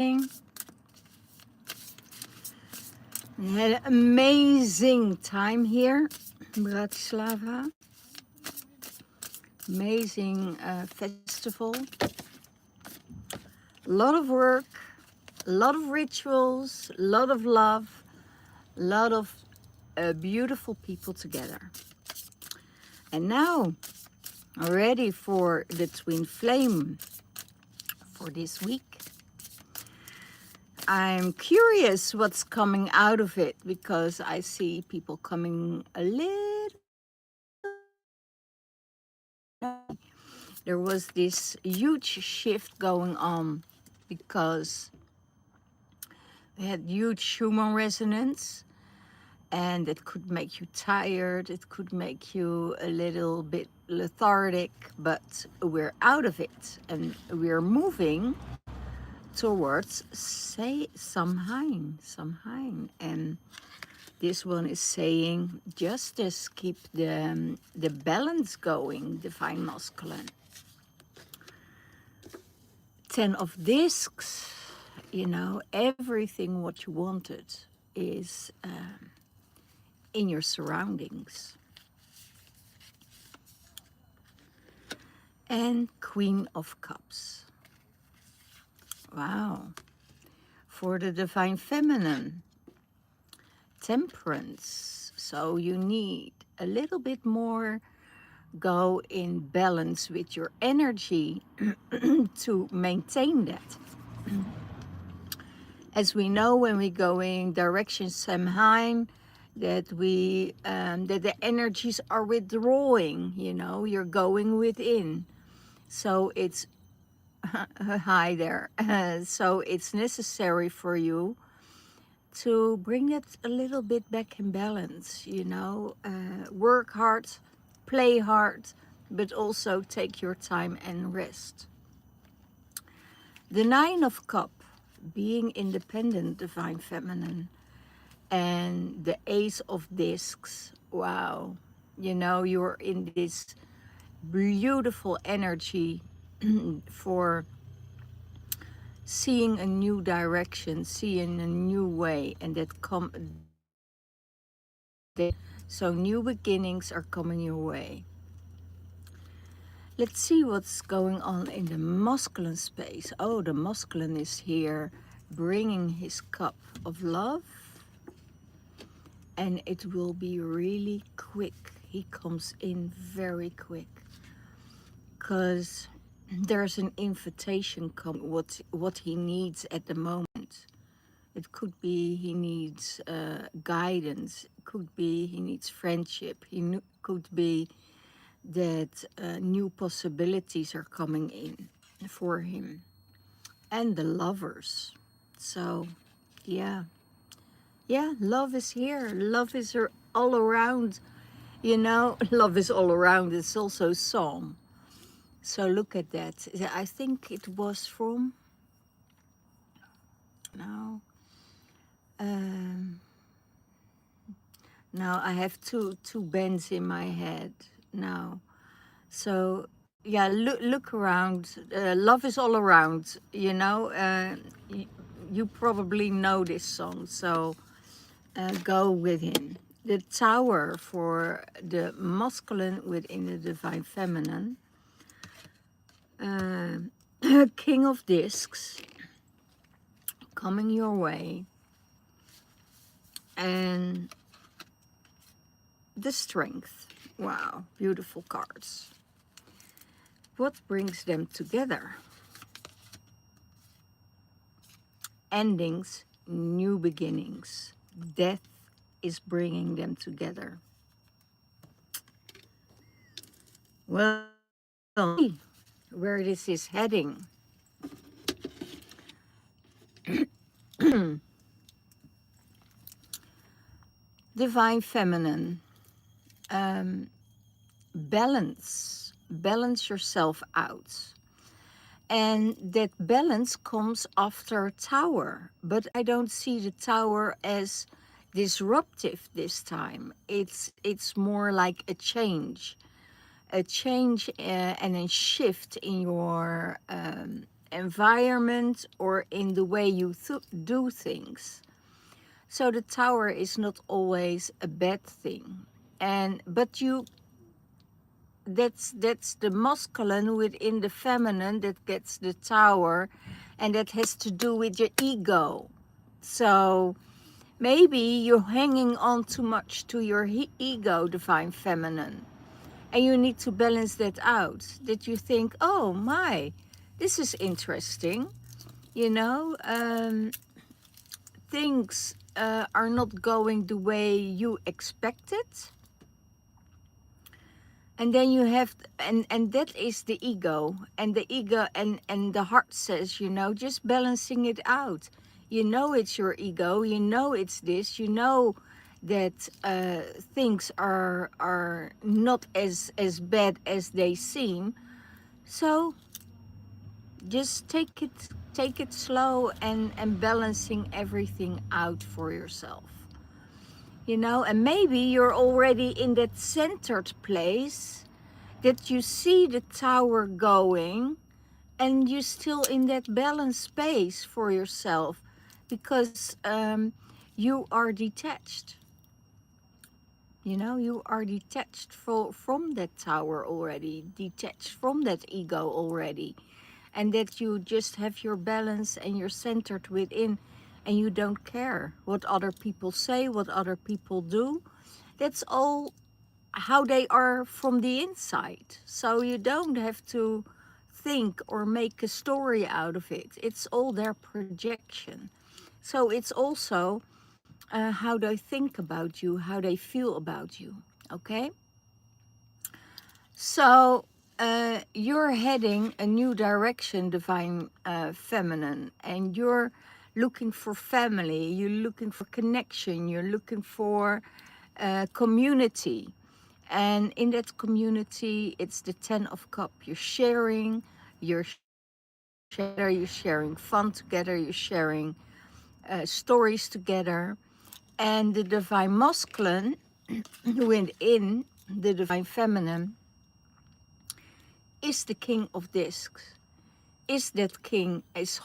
We had an amazing time here in Bratislava. Amazing festival. A lot of work, a lot of rituals, a lot of love, a lot of beautiful people together. And now, ready for the twin flame for this week. I'm curious what's coming out of it because I see people coming a little. There was this huge shift going on because we had huge human resonance, and it could make you tired, it could make you a little bit lethargic, but we're out of it and we're moving towards say Samhain. And this one is saying justice, keep the balance going, divine masculine. 10 of discs, you know, everything what you wanted is in your surroundings. And Queen of Cups. Wow. For the divine feminine, temperance. So you need a little bit more go in balance with your energy to maintain that. As we know, when we go in direction Samhain, that we that the energies are withdrawing, you know, you're going within. So it's hi there. So it's necessary for you to bring it a little bit back in balance, you know, work hard, play hard, but also take your time and rest. The 9 of Cups, being independent, divine feminine, and the Ace of Discs. Wow, you know, you're in this beautiful energy for seeing a new direction, seeing a new way, and so new beginnings are coming your way. Let's see what's going on in the masculine space. Oh, the masculine is here bringing his cup of love, and it will be really quick. He comes in very quick because there's an invitation what he needs at the moment. It could be he needs guidance. It could be he needs friendship. Could be that new possibilities are coming in for him. And the lovers. So, yeah, love is here. Love is all around. You know, love is all around. It's also a song. So look at that. I think it was from, now, now I have two bands in my head now. So yeah, look around. Love is all around. You know, you probably know this song. So go with him. The Tower for the masculine within the divine feminine. King of Discs coming your way, and the Strength. Wow, beautiful cards. What brings them together? Endings, new beginnings. Death is bringing them together. Well, where this is heading. Divine feminine. Balance yourself out, and that balance comes after Tower, but I don't see the Tower as disruptive this time. It's more like a change and a shift in your environment or in the way you do things. So the tower is not always a bad thing. And but you that's the masculine within the feminine that gets the tower, and that has to do with your ego. So maybe you're hanging on too much to your ego, divine feminine, and you need to balance that out. That you think, oh my, this is interesting, you know, things are not going the way you expected. And then you have, and that is the ego, and the ego and the heart says, you know, just balancing it out. You know it's your ego, you know it's this, you know that things are not as bad as they seem. So just take it slow, and balancing everything out for yourself, you know. And maybe you're already in that centered place, that you see the tower going, and you're still in that balanced space for yourself, because you are detached. You know, you are detached from that tower already, detached from that ego already, and that you just have your balance and you're centered within, and you don't care what other people say, what other people do. That's all how they are from the inside. So you don't have to think or make a story out of it. It's all their projection. So it's also how they think about you, how they feel about you. Okay? So you're heading a new direction, divine feminine, and you're looking for family, you're looking for connection, you're looking for community. And in that community, it's the 10 of Cup. You're sharing together, you're sharing fun together, you're sharing stories together. And the divine masculine within the divine feminine is the king of discs. Is that king is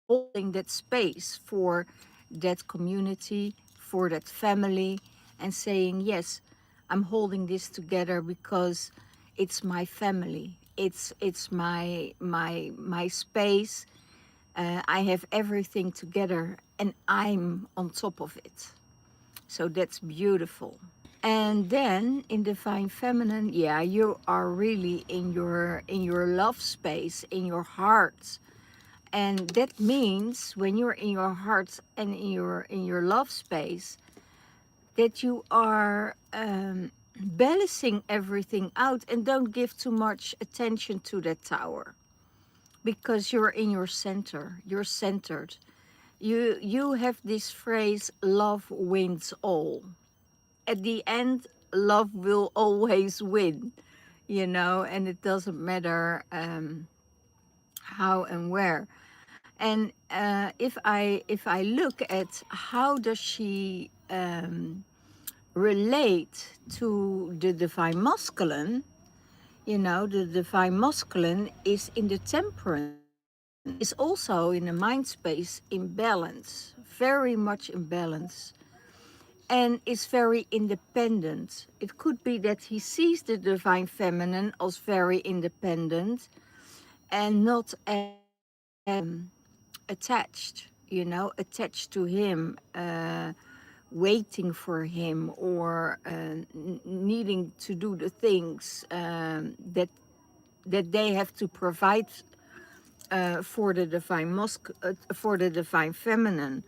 holding that space for that community, for that family, and saying, yes, I'm holding this together because it's my family. It's my space. I have everything together, and I'm on top of it. So that's beautiful. And then in divine feminine, yeah, you are really in your love space, in your heart. And that means when you're in your heart and in your love space, that you are balancing everything out, and don't give too much attention to that tower, because you're in your center, you're centered. You have this phrase, love wins all. At the end, love will always win, you know, and it doesn't matter how and where. And if I look at how does she relate to the divine masculine, you know, the divine masculine is in the temperance, is also in the mind space in balance, very much in balance, and is very independent. It could be that he sees the divine feminine as very independent and not as attached, you know, attached to him, waiting for him, or needing to do the things that they have to provide for the divine feminine,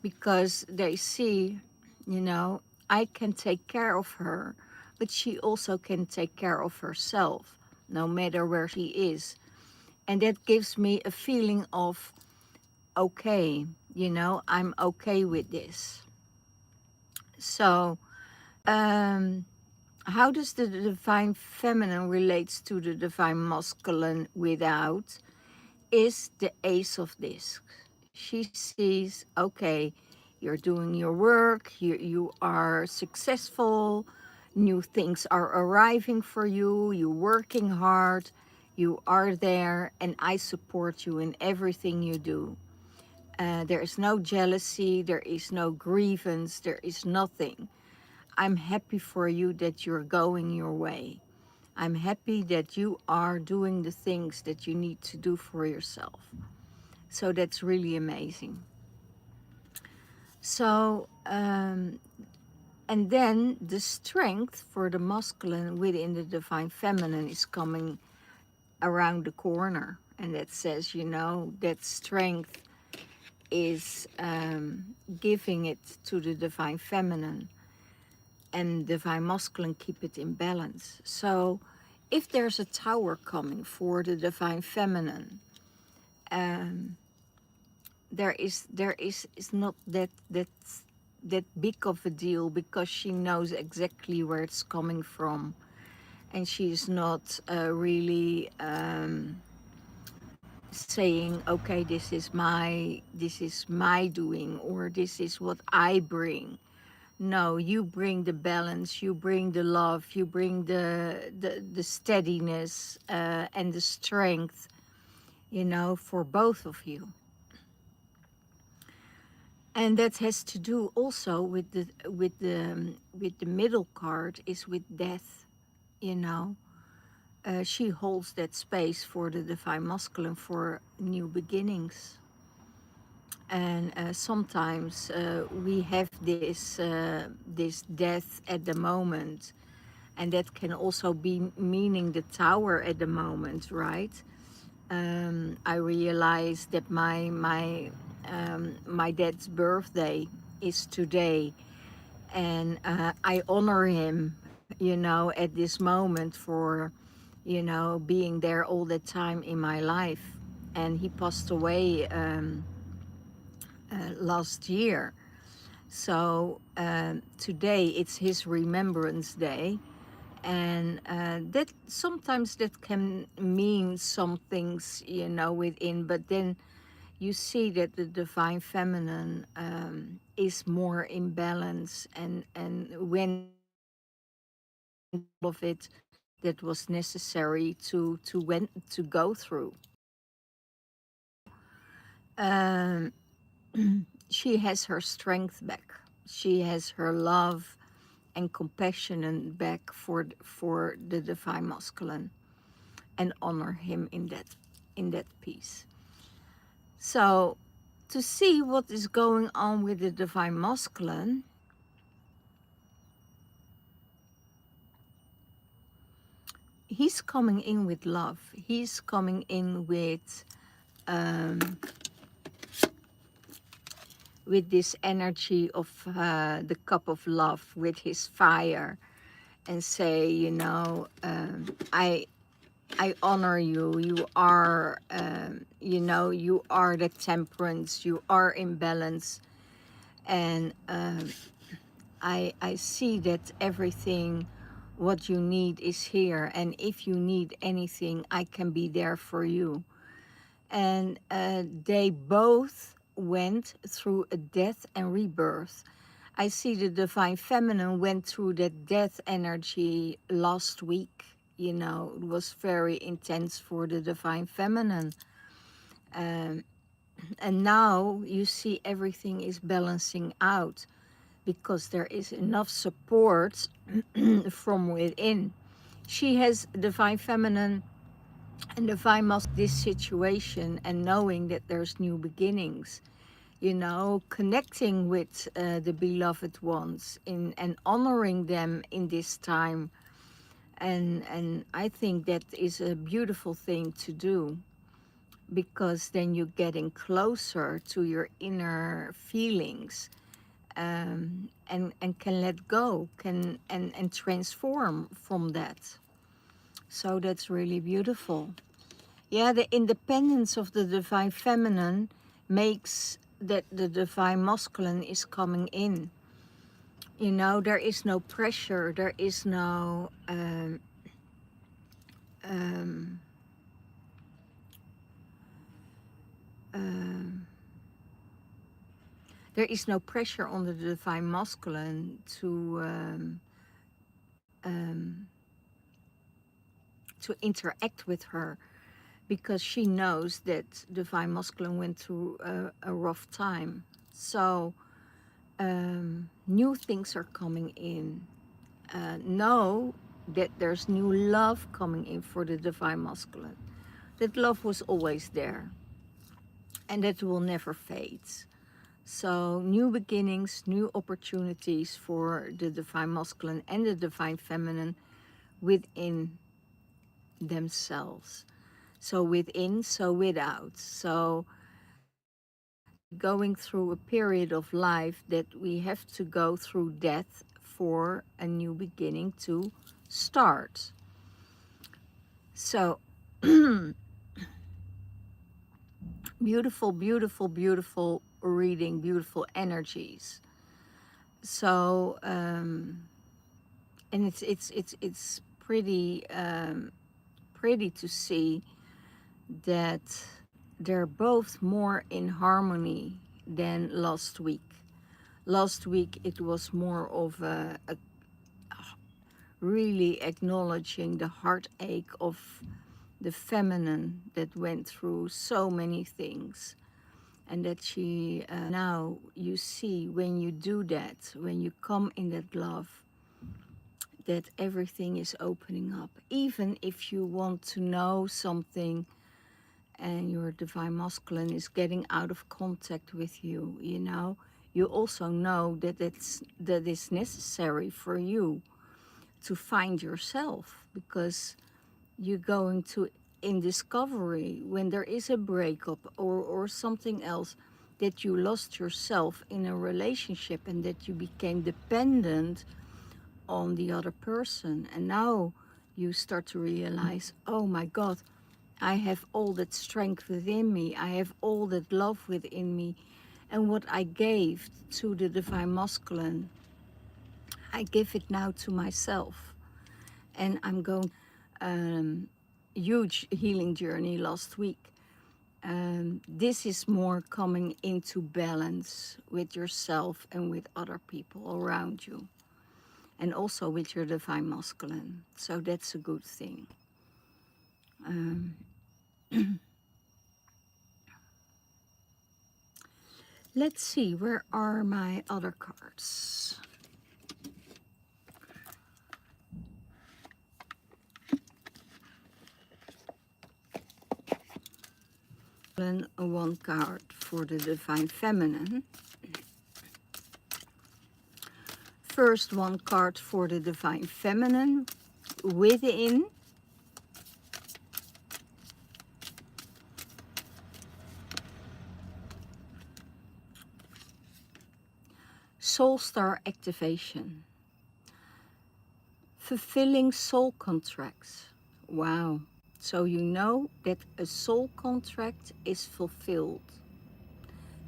because they see, you know, I can take care of her, but she also can take care of herself, no matter where she is. And that gives me a feeling of, okay, you know, I'm okay with this. So, um, how does the divine feminine relates to the divine masculine without? Is the ace of discs. She sees, okay, you're doing your work, you are successful, new things are arriving for you, you're working hard, You are there, and I support you in everything you do. There is no jealousy, there is no grievance, there is nothing. I'm happy for you that you're going your way. I'm happy that you are doing the things that you need to do for yourself. So that's really amazing. So, and then the strength for the masculine within the divine feminine is coming around the corner. And that says, you know, that strength is giving it to the divine feminine, and divine masculine keep it in balance. So if there's a tower coming for the divine feminine, um, is not that big of a deal, because she knows exactly where it's coming from, and she's not really saying, okay, this is my doing, or this is what I bring. No, you bring the balance, you bring the love, you bring the steadiness and the strength, you know, for both of you. And that has to do also with the middle card, is with death, you know. She holds that space for the divine masculine for new beginnings. And sometimes we have this death at the moment, and that can also be meaning the tower at the moment, right? I realized that my dad's birthday is today, and I honor him, you know, at this moment for, you know, being there all the time in my life. And he passed away last year. So today it's his remembrance day, and that sometimes that can mean some things, you know, within. But then you see that the divine feminine is more in balance, and went of it that was necessary to go through. So she has her strength back. She has her love and compassion and back for the divine masculine, and honor him in that piece. So to see what is going on with the divine masculine, he's coming in with love. He's coming in um, with this energy of the cup of love, with his fire, and say, you know, I honor you. You are, you know, you are the temperance. You are in balance, and I see that everything what you need is here, and if you need anything, I can be there for you. And they both went through a death and rebirth. I see the divine feminine went through that death energy last week. You know, it was very intense for the divine feminine. Um, and now you see everything is balancing out, because there is enough support from within. She has divine feminine and divine masculine, this situation, and knowing that there's new beginnings, you know, connecting with the beloved ones and honoring them in this time. And I think that is a beautiful thing to do, because then you're getting closer to your inner feelings, and can let go, can and transform from that. So that's really beautiful. Yeah, the independence of the divine feminine makes that the divine masculine is coming in. You know, there is no pressure, there is no um, um, there is no pressure on the divine masculine to to interact with her, because she knows that Divine Masculine went through a rough time. So new things are coming in. Know that there's new love coming in for the Divine Masculine. That love was always there, and that will never fade. So new beginnings, new opportunities for the Divine Masculine and the Divine Feminine within themselves. So within, so without. So going through a period of life that we have to go through death for a new beginning to start. So beautiful, beautiful, beautiful reading, beautiful energies. So and it's pretty to see that they're both more in harmony than last week. Last week it was more of a really acknowledging the heartache of the feminine that went through so many things, and that she now you see, when you do that, when you come in that love, that everything is opening up. Even if you want to know something and your Divine Masculine is getting out of contact with you, you know, you also know that that is necessary for you to find yourself, because you're going to, in discovery, when there is a breakup or something else, that you lost yourself in a relationship and that you became dependent on the other person. And now you start to realize, oh my God, I have all that strength within me. I have all that love within me. And what I gave to the Divine Masculine, I give it now to myself. And I'm going huge healing journey last week. This is more coming into balance with yourself and with other people around you, and also with your Divine Masculine. So that's a good thing. Let's see, where are my other cards? Then one card for the Divine Feminine. First, one card for the Divine Feminine within. Soul Star activation. Fulfilling soul contracts. Wow. So you know that a soul contract is fulfilled,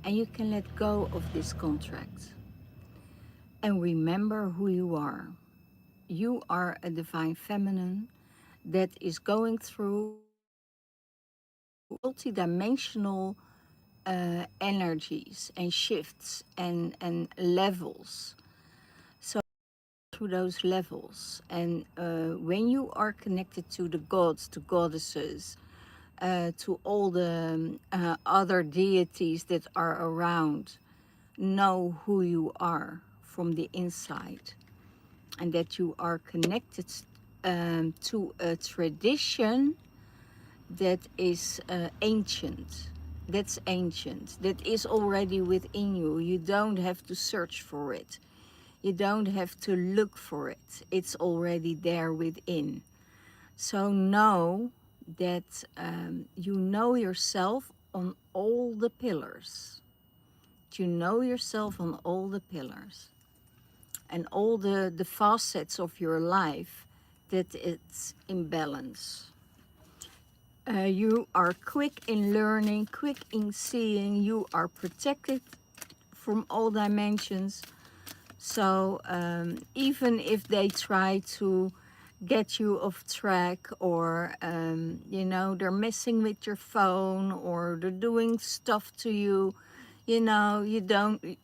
and you can let go of this contract. And remember who you are. You are a Divine Feminine that is going through multidimensional energies and shifts and levels. So through those levels, and when you are connected to the gods, to goddesses, to all the other deities that are around, know who you are from the inside, and that you are connected to a tradition that is ancient. That's ancient. That is already within you. You don't have to search for it. You don't have to look for it. It's already there within. So know that you know yourself on all the pillars. You know yourself on all the pillars and all the facets of your life, that it's in balance. You are quick in learning, quick in seeing. You are protected from all dimensions. So even if they try to get you off track, or you know, they're messing with your phone, or they're doing stuff to you, you know,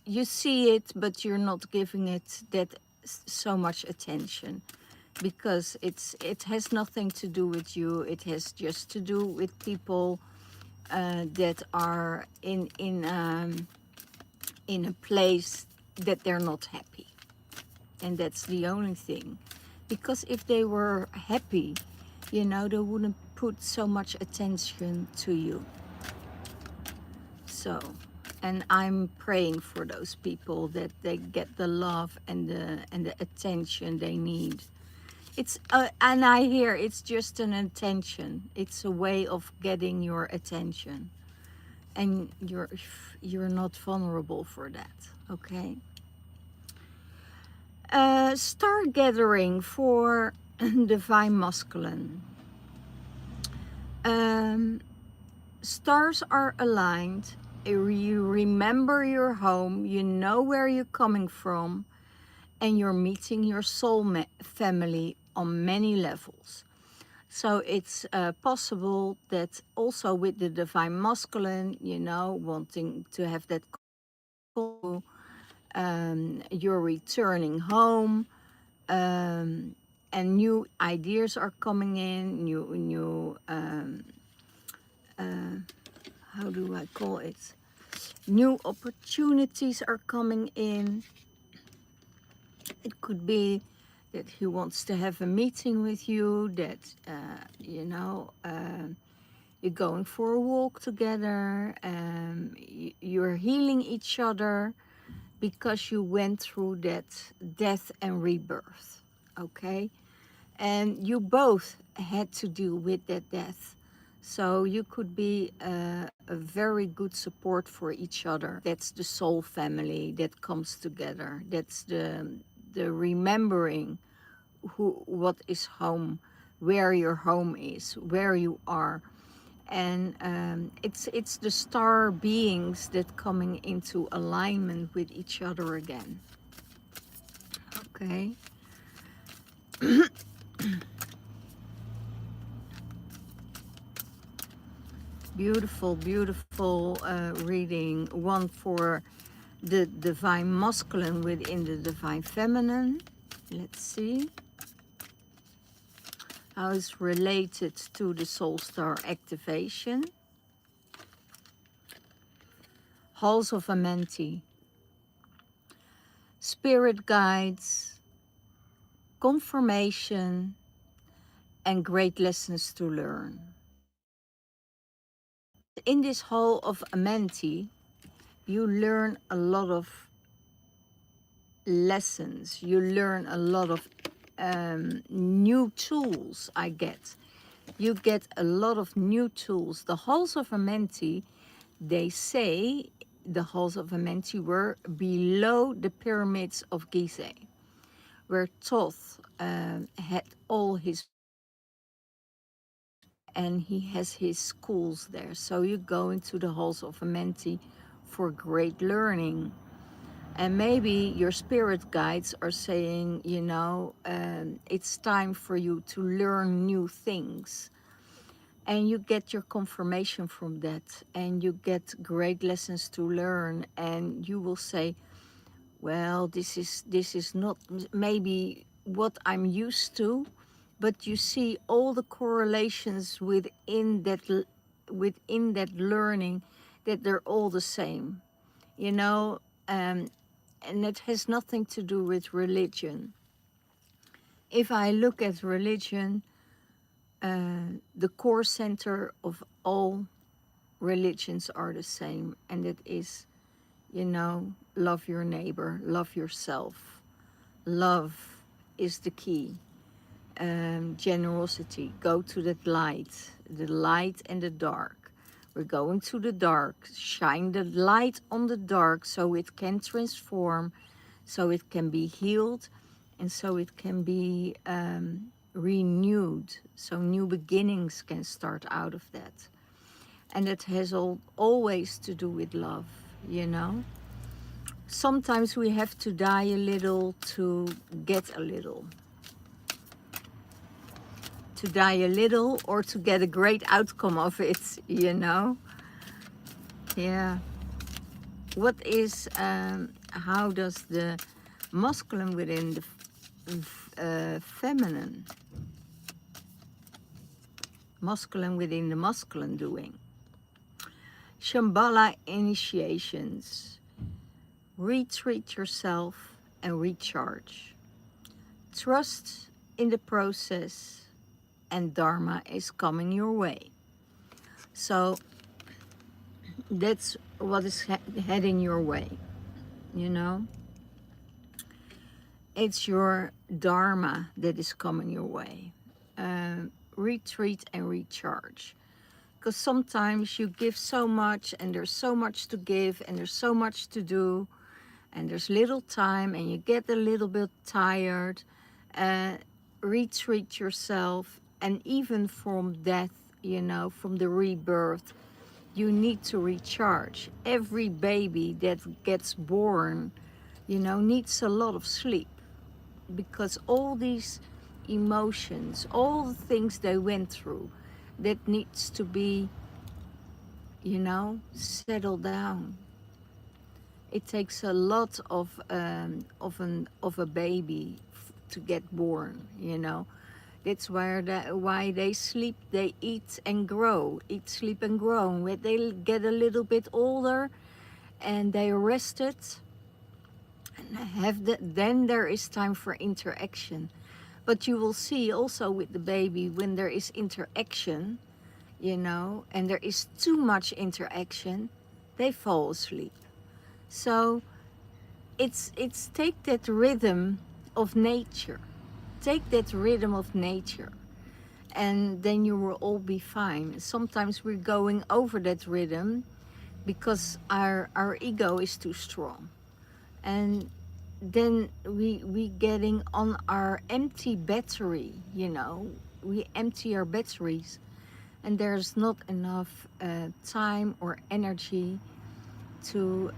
you see it, but you're not giving it that so much attention. because it has nothing to do with you. It has just to do with people that are in a place that they're not happy, and that's the only thing. Because if they were happy, you know, they wouldn't put so much attention to you. So, and I'm praying for those people that they get the love and the attention they need. It's and I hear it's just an intention. It's a way of getting your attention, and you're not vulnerable for that. Okay. Star gathering for divine masculine. Um, Stars are aligned. You remember your home. You know where you're coming from, and you're meeting your soul family on many levels. So it's possible that also with the divine masculine, you know, wanting to have that call, you're returning home, and new ideas are coming in, new how do I call it? New opportunities are coming in. It could be that he wants to have a meeting with you, that, you know, you're going for a walk together, you're healing each other because you went through that death and rebirth, okay? And you both had to deal with that death. So you could be a very good support for each other. That's the soul family that comes together. That's the remembering what is home, where your home is, where you are. And it's the star beings that coming into alignment with each other again. Okay. Beautiful, beautiful reading. One for the divine masculine within the divine feminine. Let's see how it's related to the soul star activation. Halls of Amenti. Spirit guides, confirmation, and great lessons to learn. In this Hall of Amenti, you learn a lot of lessons. You learn a lot of new tools, I get. You get a lot of new tools. The halls of Amenti, they say the halls of Amenti were below the pyramids of Gizeh, where Thoth had all his, and he has his schools there. So you go into the halls of Amenti for great learning. And maybe your spirit guides are saying, you know, it's time for you to learn new things. And you get your confirmation from that. And you get great lessons to learn. And you will say, well, this is not maybe what I'm used to. But you see all the correlations within that learning, that they're all the same. You know, and it has nothing to do with religion. If I look at religion, the core center of all religions are the same, and it is, you know, love your neighbor, love yourself. Love is the key. Generosity, go to that light, the light and the dark. We're going to the dark, shine the light on the dark so it can transform, so it can be healed, and so it can be renewed, so new beginnings can start out of that. And it has always to do with love, you know. Sometimes we have to die a little to get a little. To die a little or to get a great outcome of it, you know. Yeah. What is, how does the masculine within feminine, masculine within the masculine doing. Shambhala initiations. Retreat yourself and recharge. Trust in the process, and Dharma is coming your way. So that's what is heading your way, you know? It's your Dharma that is coming your way. Retreat and recharge. Because sometimes you give so much, and there's so much to give, and there's so much to do, and there's little time, and you get a little bit tired. Retreat yourself, and even from death, you know, from the rebirth, you need to recharge. Every baby that gets born, you know, needs a lot of sleep, because all these emotions, all the things they went through, that needs to be, you know, settled down. It takes a lot of a baby to get born, you know. That's why they sleep, they eat and grow, eat, sleep and grow. When they get a little bit older and they are rested, and then there is time for interaction. But you will see also with the baby, when there is interaction, you know, and there is too much interaction, they fall asleep. So it's take that rhythm of nature. Take that rhythm of nature, and then you will all be fine. Sometimes we're going over that rhythm because our ego is too strong. And then we getting on our empty battery, you know. We empty our batteries, and there's not enough time or energy to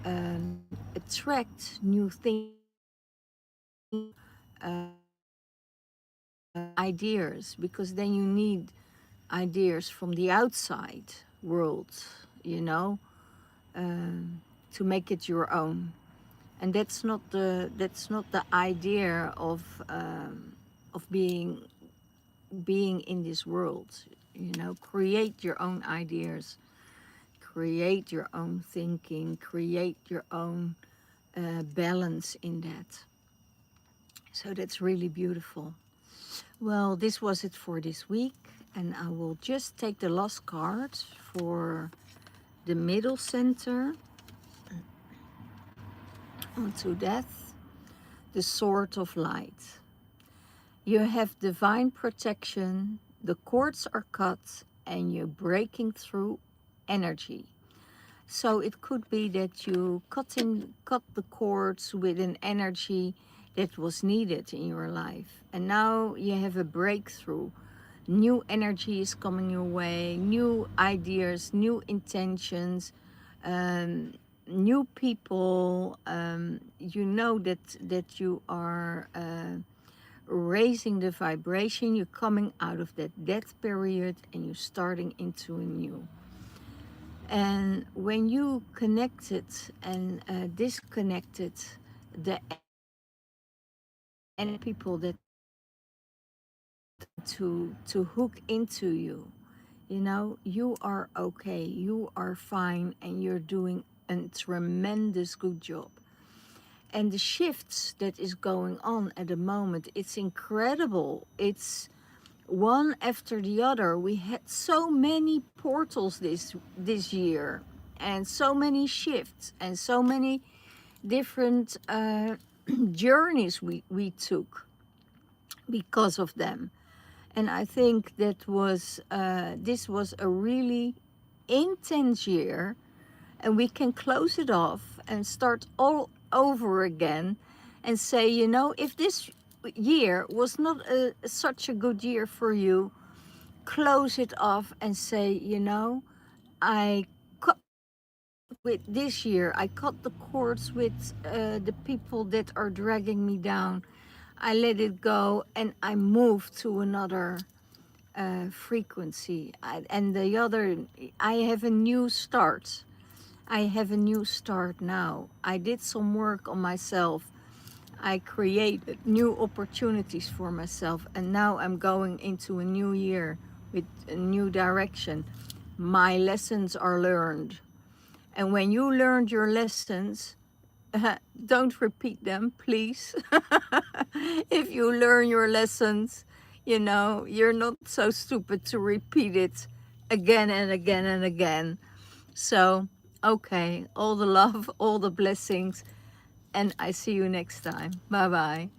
attract new things, new ideas, because then you need ideas from the outside world, you know, to make it your own. And that's not the idea of being in this world. You know, create your own ideas, create your own thinking, create your own balance in that. So that's really beautiful. Well, this was it for this week, and I will just take the last card for the middle center onto death, the sword of light. You have divine protection, the cords are cut, and you're breaking through energy. So it could be that you cut the cords with an energy that was needed in your life. And now you have a breakthrough. New energy is coming your way, new ideas, new intentions, new people. You know that you are raising the vibration. You're coming out of that death period, and you're starting into a new. And when you connected and disconnected the and people that to hook into you, you know, you are okay, you are fine, and you're doing a tremendous good job. And the shifts that is going on at the moment, it's incredible. It's one after the other. We had so many portals this year, and so many shifts, and so many different journeys we took because of them. And I think that was this was a really intense year, and we can close it off and start all over again and say, you know, if this year was not such a good year for you, close it off and say, you know, I cut with this year, I cut the cords with the people that are dragging me down. I let it go, and I move to another frequency. And the other, I have a new start. I have a new start now. I did some work on myself. I created new opportunities for myself, and now I'm going into a new year with a new direction. My lessons are learned. And when you learned your lessons, don't repeat them, please. If you learn your lessons, you know, you're not so stupid to repeat it again and again and again. So, okay, all the love, all the blessings, and I see you next time. Bye bye.